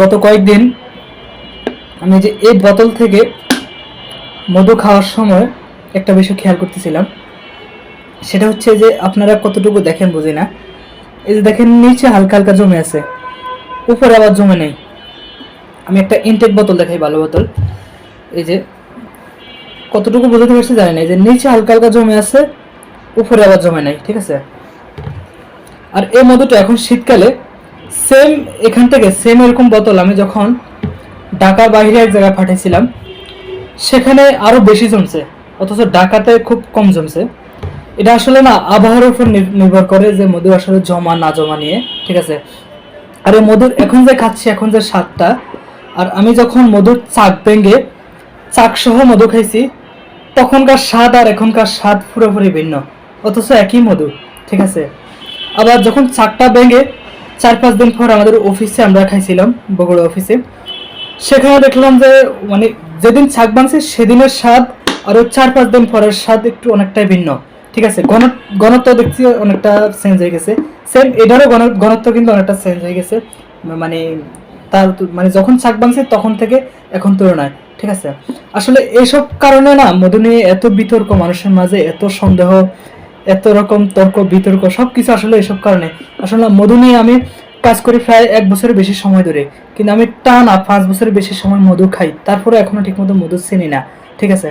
গত কয়েকদিন আমি যে এই বোতল থেকে মধু খাওয়ার সময় একটা বিষয় খেয়াল করতেছিলাম। সেটা হচ্ছে যে আপনারা কতটুকু দেখেন বুঝি না। এই যে দেখেন নিচে হালকা হালকা জমে আছে, উপরে আবার জমে নেই। আমি একটা ইনটেক বোতল দেখাই, ভালো বোতল। এই যে কতটুকু বোঝাতে পারছি জানি না, এই যে নিচে হালকা হালকা জমে আছে, উপরে আবার জমে নাই, ঠিক আছে। আর এই মধুটা এখন শীতকালে সেম, এখান থেকে সেম এরকম বোতল আমি যখন ঢাকার বাইরে এক জায়গায় পাঠিয়েছিলাম, সেখানে আরো বেশি জমছে, অথচ ঢাকাতে খুব কম জমছে। এটা আসলে না আবহাওয়ার উপর নির্ভর করে যে মধু আসলে জমা না জমা নিয়ে, ঠিক আছে। আর এই মধুর এখন যে খাচ্ছি, এখন যে স্বাদটা, আর আমি যখন মধুর চাক ভেঙে চাক সহ মধু খাইছি, তখনকার স্বাদ আর এখনকার স্বাদ পুরোপুরি ভিন্ন, অথচ একই মধু, ঠিক আছে। আবার যখন চাকটা ভেঙে 4-5 দিন পর আমাদের অফিসে আমরা খাইছিলাম, বগুড়া অফিসে, সেখানে দেখলাম যে মানে যেদিন ছাক বানছে সেদিনের স্বাদ আর 4-5 দিন পরের স্বাদ একটু অনেকটাই ভিন্ন, ঠিক আছে। ঘনত্ব দেখছি অনেকটা চেঞ্জ হয়ে গেছে। সেম এটারও ঘনত্ব কিন্তু অনেকটা চেঞ্জ হয়ে গেছে, মানে তার মানে যখন ছাক বানছে তখন থেকে এখন তুলনায়, ঠিক আছে। আসলে এইসব কারণে না মধু নিয়ে এত বিতর্ক, মানুষের মাঝে এত সন্দেহ, এত রকম তর্ক বিতর্ক, সবকিছু আসলে এসব কারণে। আসলে মধু নিয়ে আমি কাজ করি প্রায় 1 বছরের বেশি সময় ধরে, কিন্তু আমি টানা 5 বছরের বেশি সময় মধু খাই, তারপরে এখনো ঠিকমতো মধু চিনি না, ঠিক আছে।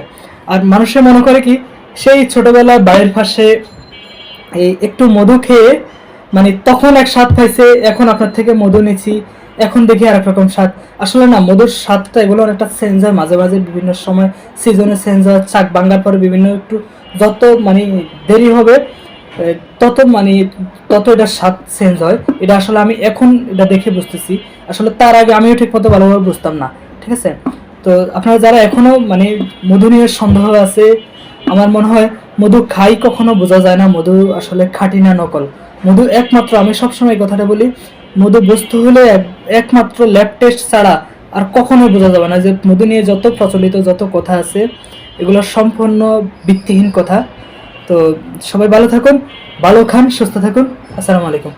আর মানুষে মনে করে কি, সেই ছোটবেলায় বাড়ির পাশে এই একটু মধু খেয়ে মানে তখন এক স্বাদ পাইছে, এখন আপনার থেকে মধু নিচ্ছি, এখন দেখি আর এক রকম স্বাদ। আসলে না মধুর স্বাদটা এগুলো অনেকটা চেঞ্জ হয় মাঝে মাঝে, বিভিন্ন সময় সিজনে চেঞ্জ হয়। চাক ভাঙার পরে বিভিন্ন একটু যত মানে দেরি হবে তত মানে তত এটার স্বাদ চেঞ্জ হয়। এটা আসলে আমি এখন এটা দেখে বুঝতেছি, আসলে তার আগে আমিও ঠিক মতো ভালোভাবে বুঝতাম না, ঠিক আছে। তো আপনারা যারা এখনো মানে মধু নিয়ে সন্দেহ আছে, আমার মনে হয় মধু খাই কখনো বোঝা যায় না মধু আসলে খাঁটি না নকল। মধু একমাত্র, আমি সবসময় এই কথাটা বলি, মধু বস্তু হলে একমাত্র ল্যাব টেস্ট ছাড়া আর কখনোই বোঝা যাবে না। যে মধু নিয়ে যত প্রচলিত যত কথা আছে, এগুলো সম্পূর্ণ ভিত্তিহীন কথা। তো সবাই ভালো থাকুন, ভালো খান, সুস্থ থাকুন। আসসালামু আলাইকুম।